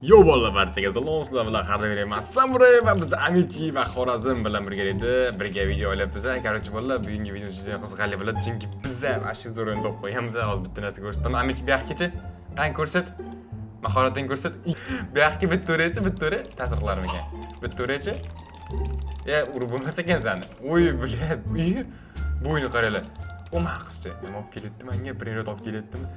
Yo bolalar, barchaga salom, sizlar bilan Xardavir Samuray va biz Amichi va Xorazm bilan birga edi. Birga video olyapmiz. Короче, bolalar, bugungi video juda qiziqarli bo'ladi, chunki biz ham ashi zo'r o'yin topib qo'yamiz. Hozir bitta narsa ko'rsataman. Amichi bu yoqqa qani ko'rsat. Mahoratingni ko'rsat. Bu yoqqa bitta o'ra, tasdiqlarmikan. Bitta o'ra-chi. Urib bo'lmas ekan seni. O'y, bilat, bu o'yinni qaranglar. O'ma qizcha, nima olib kelyapti menga? Birinchi olib kelyaptimi?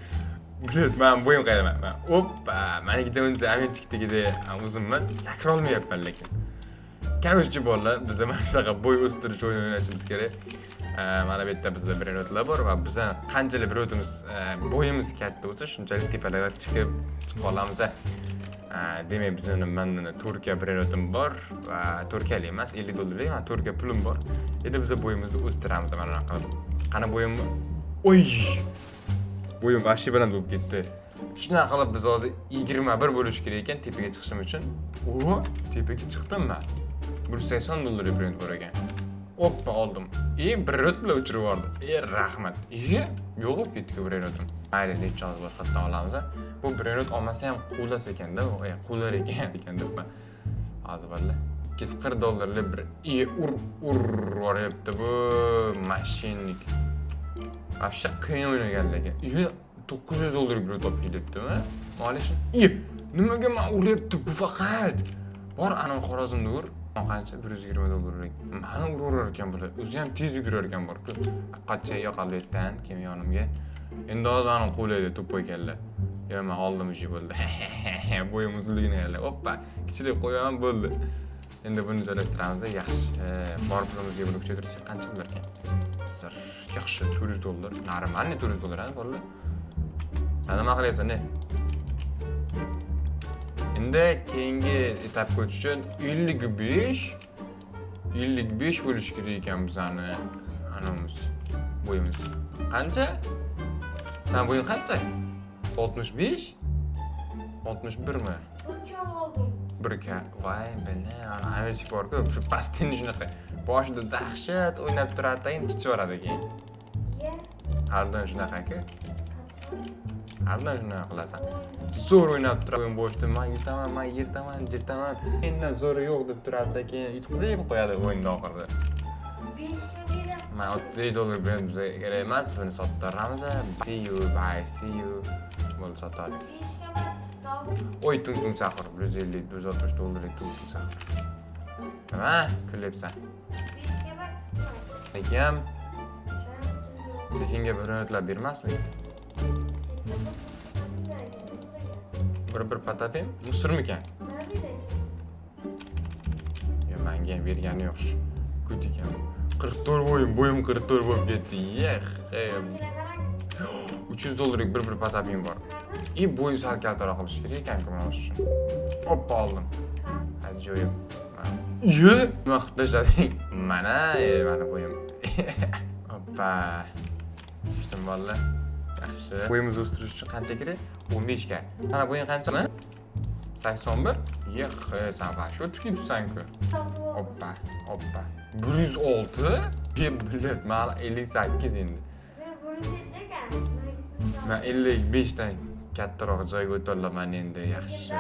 Bilet, men bo'yim qaydaman. Hoppa, meniki uncha Amichikdagida uzunman, sakra olmayapman lekin. Короче, bolalar, biz mana shunaqa bo'y o'stirish o'yini o'ynashimiz kerak. Mana bu yerda bizda birinotlar bor va biz qanchalik bir o'timiz bo'yimiz katta bo'lsa, shunchalik tepalarga chiqib qolamiz. Demak, bizning mana Turkiya birinotim bor va turkiyalik emas, $50, mana Turkiya pulim bor. Endi biz bo'yimizni o'stiramiz mana bunaqa qilib. Qani bo'yimni? Oy! Bo'yim vashi bilan bo'lib ketdi. Shunaqa qilib biz hozir 21 bo'lish kerak ekan tepaga chiqishim uchun. Tepaga chiqdimmi? $180 brend bor ekan. Hoppa oldim. Bir rot bilan uchirib yubordim. Rahmat. Yo'q bo'lib ketdi brenotim. Mayli, necha hozir boshqatdan olamiz. Bu brenot olmasa ham quvlas ekanda, quvlar ekan debman. Hozir bolalar. $240 bir uryapti bu mashinnik. Вообще qiyin o'ynaganlarga. $900 bir top kelyaptimi? Malish. Nimaga men uryapti bu faqat? Bor ana Xorazmda ur. Qancha? $120. Meni uraverar ekan bular. O'zi ham tez yugurar ekan bor-ku. Qancha yoqalayotdan kim yonimga. Endi hozir ani qo'laydi to'ppa ekanlar. Men oldim ishi bo'ldi. Bo'yim uzunligini aylanib. Hoppa, kichilib qo'yaman bo'ldi. Endi buni joylashtiramiz, yaxshi. Bor pulimizga bo'lib ko'chirish qancha bo'lar ekan? Yaxshi, $400. Normalniy $400 ha, bolalar. Sen nima qilyapsan, ne? Endi keyingi etapga o'tish uchun 55 bo'lish kerak ekan bizani anamiz bo'yimiz. Qancha? Sen bo'ying qancha? 65? 61 mi? 1K. Voy, bana, Amichik bor-ku, shu pastini shunaqa. Boshida dahshat o'ynab turadi, endi chiqaveradi keyin. Hardan shunaqa-ku. Hardan shunaqa qilasan. Zo'r o'ynab turadi, boshda men yirtaman, jirtaman. Mendan zo'ri yo'q deb turadi, keyin yutqizib qo'yadi o'yinda oxirida. 5 ga beraman. Men $30 bilan bizga kerak emas, buni sottiramiz. See you. Bo'lsa sotadi. 5 ga beraman. Oy, tung saqir, $150, $160 tung saqir. Nima? Kulyapsan. 5 ga beraman. Lekin tekinga birinotlar bermasmi? Bir patapim, musirmikan? Yo, menga ham bergani yo'q shu. Ko't ekan. 44 bo'yim 44 bo'lib ketdi. $300 bir patapim bor. Bo'yi sal kattaroq qilish kerak ekan-ku mana shu uchun. Hoppa oldim. Ajoyib. Nima qilib tashlading? Mana bo'yim. Hoppa. İşte vallahi. Yaxshi. Bo'yimizni o'stirish uchun qancha kerak? 15 ga. Sana bo'ying qanchami? 81? Sen vash o'tibsan-ku. Hoppa. 106? Bilet, men 58 endi. Men 55 dan kattaroq joyga o'tolaman endi. Yaxshi.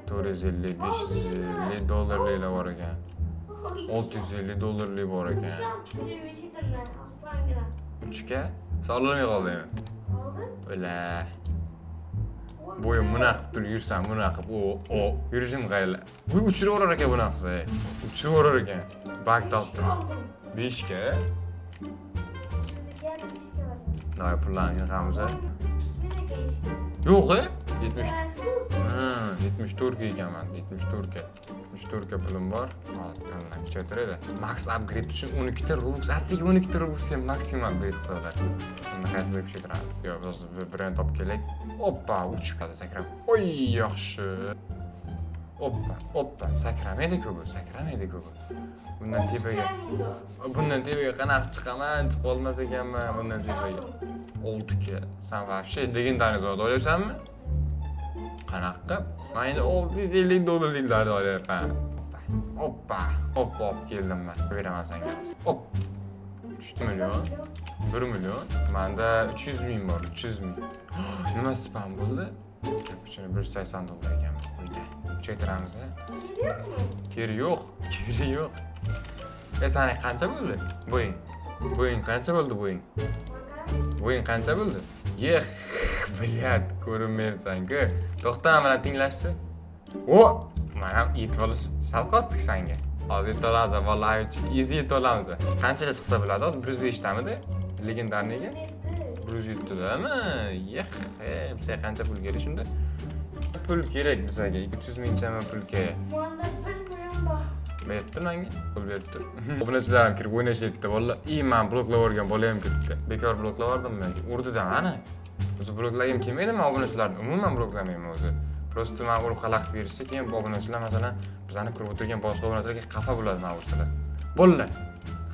$450, $550 bor ekan. $650 bor ekan. 3ga sog'lamay qoldingmi? O'la. Bo'yim buna qilib turib yursan, buna qilib yurishim qayla. Bu uchiraverar ekan buna qilsa. Uchiraverar ekan. Bak topdim. 5ga. Nima pullarni yig'amiz? Yo'q, 74 ga ekanman, 74 ga pulim bor. Hozir kuchaytiradi. Max upgrade uchun 12 ta Robux, atigi 12 ta Robuxga maksimum upgrade qilsalar. Endi qaysini kuchaytiradi? Yo'q, biz brend topib kelak. Hoppa, uchib qoldi sakrab. Oy, yaxshi. Hoppa, sakramaydi-ku bu. Bundan tepaga qanaqa chiqaman, chiqib olmas ekanman bundan tepaga. 6ga. Sen вообще legendariy zot olyapsanmi? Qanaqa? Men endi $650 olyapman. Hoppa olib keldim men. Beraman senga. 3 million. 1 million. Menda 300 ming bor, 300 ming. Nima spam bo'ldi? $180 ekan. Kuchaytiramiz. Keri yok mu? Keri yo'q. Keri yo'q. Sani qancha bo'ldi? Bo'ying. Bo'ying qancha bo'ldi bo'ying? Bakalım. Bo'ying qancha bo'ldi? Yex, bilyat, ko'rinmaysan-ku. To'xta, mana tinglashchi. O, mana yetib olish sal qotdik senga. Hozir yetib olamiz, vallahi easy yetib olamiz. Qanchaga chiqsa bo'ladi? Hozir 105 tamidi? Legendarniga? 107 dami? Yex, bizga qancha pul kerak shunda? Pul kerak bizga, 200 mingchami pul kerak. Bunda 1 milyon bor. Beribdi menga, pul beribdi. Obunachilarim kirib o'ynashyapti. Vallahi, men bloklab o'rgan bola ham ketdi. Bekor bloklab o'rdim men. Urdi-da mana. O'zi bloklagim kelmaydi, men obunachilarni umuman bloklamayman o'zi. Prosta men urib xalaqit berishsa, keyin bu obunachilar masalan bizani ko'rib o'tirgan boshqa obunachilarga xafa bo'ladi men o'shalar. Bolalar,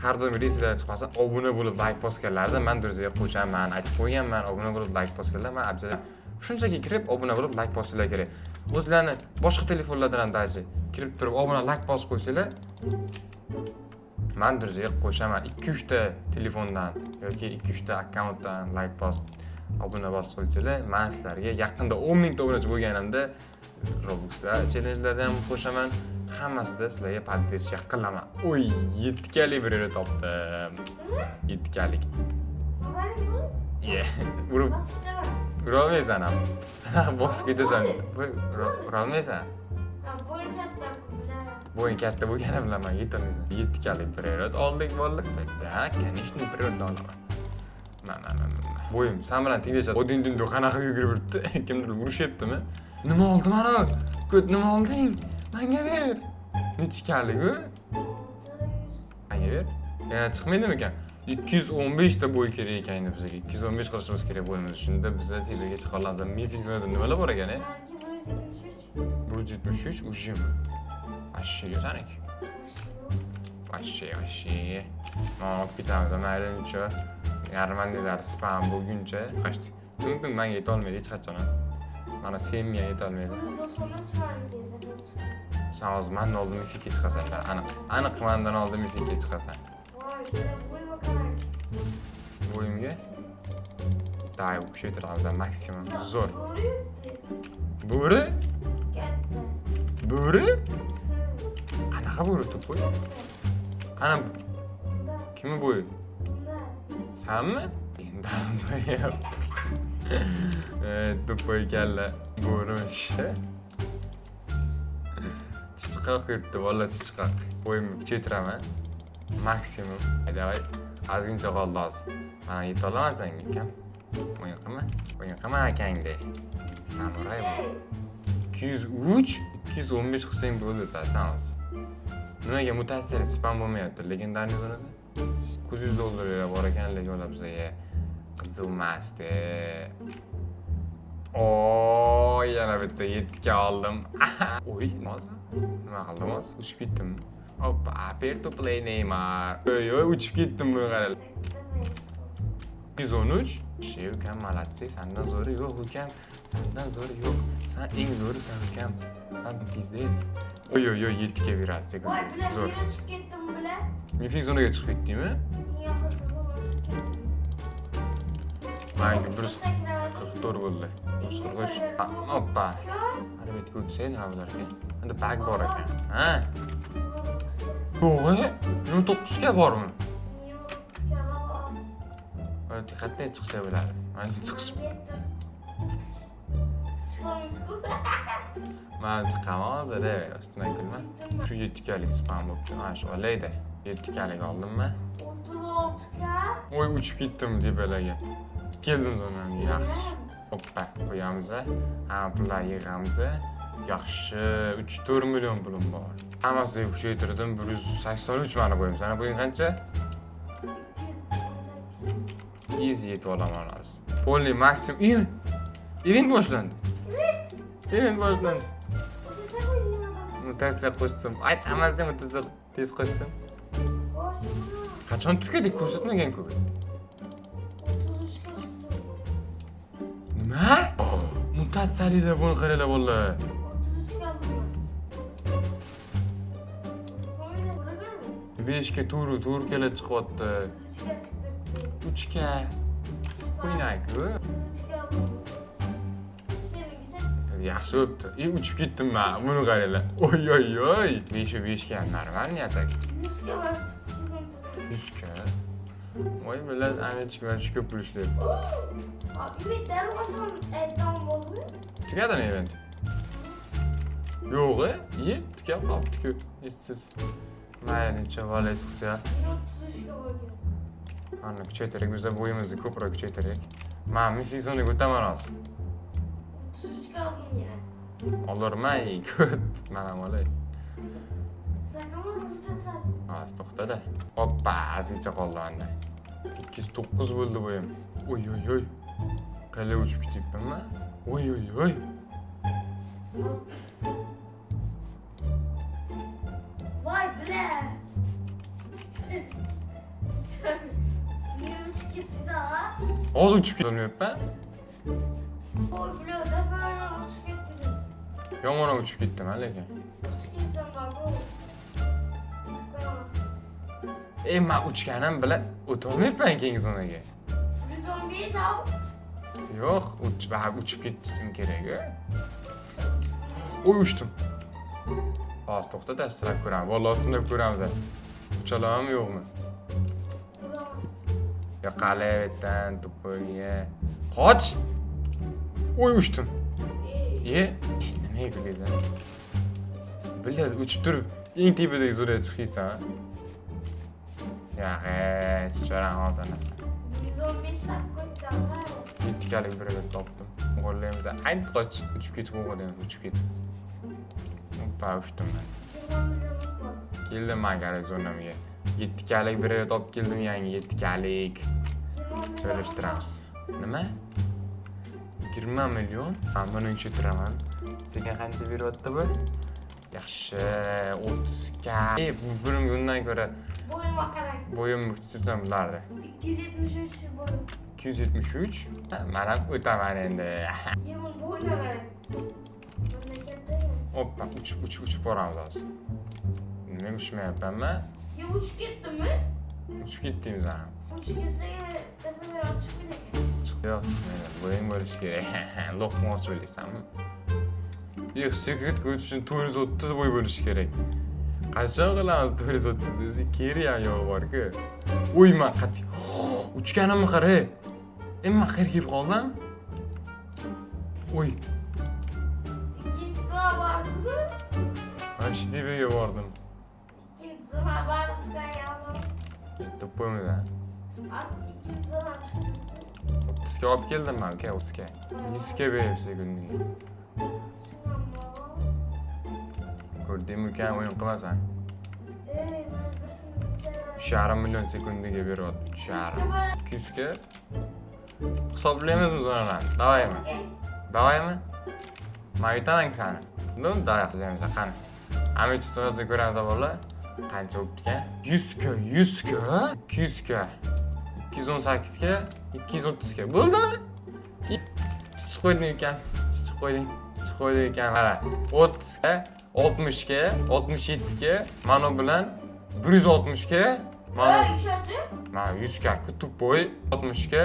har doim reyslar chiqmasa, obuna bo'lib like bosganlarda men durziga qo'shaman, aytib qo'yganman, obuna bo'lib like bosganlar men abjadan shunchaki kirib obuna bo'lib like bosishlar kerak. O'zlarini boshqa telefonlardan ham daji kirib turib obuna like bosib qo'ysalar, men durziga qo'shaman 2-3 ta telefondan yoki 2-3 ta akkauntdan like bosib obuna bosib qo'ysalar, men sizlarga yaqinda 10 ming ta obunachi bo'lganimda Robux'da challenge'lardan ham qo'shaman. Hammasida sizlarga podдержка qilaman. Oy, 7 kalik bir yere topdim. 7 kalik. Bakalım bu. Urib Nasıl istemem? urolmaysan ham. Qanaqa bosib ketasan? Urolmaysan. Boyun katta bilen. Bo'ying katta bo'lgani bilaman, yetolmaysan. 7 kalik bir yere oldik bo'ldik. Da, конечно, bir yere olaman. Mana. Bo'yim sen bilan tenglashadi. Odin-dindu qanaqa yugurib yuribdi? Kimdir urushyaptimi? Nima oldi mana? Ko't nima olding? Menga ber. Necha kalik u? Menga ber. Yana chiqmaydimi ekan? 215 ta bo'y kerak ekan endi bizga. 215 qilishimiz kerak bo'yimiz. Shunda biz tepaga chiqa olamiz. Mifik zonada nimalar bor ekan, Belki 173. 173 ujim. Вообще, saniki. Вообще. Mana olib ketamiz. Mayli necha. Yarmandilar spam bo'lguncha qachdik. Mumkin menga yeta olmaydi hech qachon. Mana senga yeta olmaydi. 193 var dedi. Sen hozir mendan oldin mifikga chiqasan. Aniq mendan oldin mifikga chiqasan. Vay, boy bakalım. Bo'yimga day kuchaytiramiz maksimum. Zo'r. Doğru. Bo'ri? Katta. Bo'ri? Qanaqa bo'ri to'poy? Qana kimni bo'yi? Senmi? Endi to'poy kalla bo'rish. Chichiqoq yuribdi, valla chichiqoq. Bo'yimni kuchaytiraman. Maksimum. Davay, ozgincha qoldi hozir. Mana yeta olaman senga ukam. O'yin qilma akangdek. Samuray bu. 203, 215 qilsang bo'ldi sen hozir. Nimaga mutatsiya spam bo'lmayapti? Legendarniy zonada $900 bor ekan, lekin ular bizga qizilmasdi. O, yana bitta 7 ga oldim. Oy, nima qildim hozir? Uchib ketdim. Hoppa, fair to play Neymar. Oy, uchib ketdim buni qarang. 213. Şey ukam, malatsi, sendan zo'ri yo'q ukam. Sendan zo'ri yo'q. Sen eng zo'risan ukam. Sen pizdes. Oy, 7 ga berasiz. Vay, bilen Zo'r. bir çık gittim bile. Mifik zonaga chiqib ketdingmi? Yakın zaman Menga 144 bo'ldi. 143. Hoppa. Ana bet ko'ksay nima bo'lar ekan? Endi bag bor ekan. Ha? Yo'q, 29 ga bormi? Qattiq chiqsa bo'ladi. Mana chiqish. Men chiqaman hozir, ustidan kulma. Shu 7 kalik spam bo'libdi. Mana shu olaydi. 7 kalik oldimmi? 36'ka. Oy, uchib ketdim tepalarga. Keldim zonaga. Yaxshi. Hoppa, qo'yamiz. Hamma pullar yig'amiz. Yaxshi, 3-4 million pulim bor. Hammasiga kuchaytirdim. 183 mana bo'yim. Sana bo'ying qancha? Easy yetib olaman hozir. Polli maksimum. Event boshlandi. Event boshlandi. Mutatsiya qo'shdim. Ayt, hammasiga mutatsiya tez qo'shdim. Qachon tugadik ko'rsatmagan-ku. 33'ka çıktı. Nima? Mutatsiyada buni qaranglar bolalar. 33'ka aldım. Komedi bırakır mı? 5 ga to'g'ri kela chiqyapti. 33'ka çıktı. 3 ga qo'ynayku. 33'ka aldım. Senin güzel. yaxshi bo'pti. Uchib ketdim men. Buni qaranglar. Oy. 5 ga normalniy atak. 100 ga var tutsun. 100 ga. Voy bilan anechik mana shu ko'p pul ishlaydi. Abi bir deri başlam tamam oldu mu? Tugadimi event? Yo'q, tugab qolibdi-ku. Esiz. Mayli, chaval eskiz ya. 33 ga bo'lgan. Ana kuchaytirik, bizda bo'yimizni ko'proq kuchaytirik. Men mifizoniga o'taman hozir. 33 ga aldım yine. Olurmay, ko't. Mana olay. Sakama tutasın. Hozir to'xtada. Hoppa, azizcha qoldi anda. 209 bo'ldi bo'yim. Oy. Qala uchib ketyapmanmi? Oy. Vay ble. 23 gitti daha. Hozir uchib ketolmayapman. Oy ble da böyle uçup gitti. Yomon uchib ketdim, lekin. Uçup gitsem bak o. Tıklayamazsın. Men uchganim bilan o'tolmayapman keyingi zonaga. 115 al. Yo'q, uchib ketishim kerak-ku. Oy, uchdim. Hozir to'xta-da, sinab ko'ramiz. Vallohi sinab ko'ramiz. Ucha olamanmi, yo'qmi? Vuramazsın. Yo, qalayapsan, tupoyga. Qoch! Oy, uchdim. Nimaga kulaysan? Biladi, uchib turib, eng tepadagi zo'raga chiqaysan. Chicharan hozir narsa. 115 dakika koydum. 7 kalik birini topdim. O'g'irlaymiz. Ayt qoch, uchib ketib o'g'irlaymiz, uchib ketib. Hoppa, uchdim men. 20 milyonum var. Keldim men kalik zonamga. 7 kalik birini topib keldim, yangi 7 kalik. 20 milyon. To'lashtiramiz. Nima? 20 million. Men buni uchirtiraman. Senga qancha beryapti bu? Yaxshi, 30 k. Bu birimga undan ko'ra Boyuma qarang. bo'yim tutsam bulardi. 273 boyum. 273. Men ham o'taman endi. Yemin boyuna qarang. Mamlakatda ya. Hoppa, uchib boramiz hozir. Nima uchmayapmanmi? Ya uçup gitti mi? Uchib ketdingiz ana. Uçup gitse yine tepeler açık bile. Yo'q, bo'ying bo'lishi kerak. Lo'qmoqchi bo'laysanmi? Yo'q, sekret ko'rish uchun 430 bo'y bo'lishi kerak. Qachon qilamiz 430? O'zi keriya yo'q bor-ku. O'y, men qat'iy. Uchganimni qara. Men qayerga kelib qoldim? O'y, İkinci sıra vardı. mana shu tepaga bordim. İkinci sıra vardı yavrum. Yetib qo'ymadan. Artık ikinci sıra çıktı. 30 ga olib keldim men, uka, 30 ga. 100 ga beribsiz kunniga. Şundan baba. Ko'rdingmi, uka, o'yin qilmasan. Ben birisini 3,5 million sekundiga beryapti. 3,5. 200 ga. Hisoblaymizmi zonalarni? Davaymi? Davaymi? Men yutaman sani. Davay qilamiz, qani. Amich so'zni ko'ramiz avvalo. Qancha bo'pti ekan? 100 ga, 200 ga, 218 ga, 230 ga. Bo'ldimi? Chiqib qo'yding ekan. Chiqib qo'yding ekan. Mana 30 ga, 60 ga, 67 ga, mana bilan 160 ga, mana Ben üşüdüm. mana 100 ga kutib qo'y, 60 ga,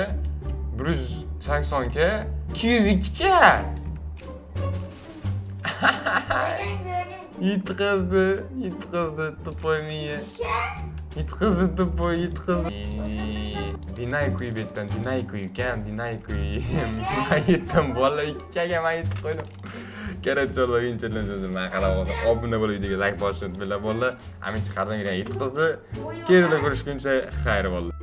180 ga, 202 ga. Yutqazdi, tupoy miya. Yutqazdi. Dinay qo'yib etdan, dinay qo'ygan, dinay qo'y. Men yetdim, bola 2 kaga men yetib qo'ydim. Kerakchilar o'yinchilarni men qarab olsam, obuna bo'lib videoga like bosishni unutmanglar, bolalar. Amin chiqardim, yetqazdi. Kelinglar ko'rishguncha xayr bo'ldi.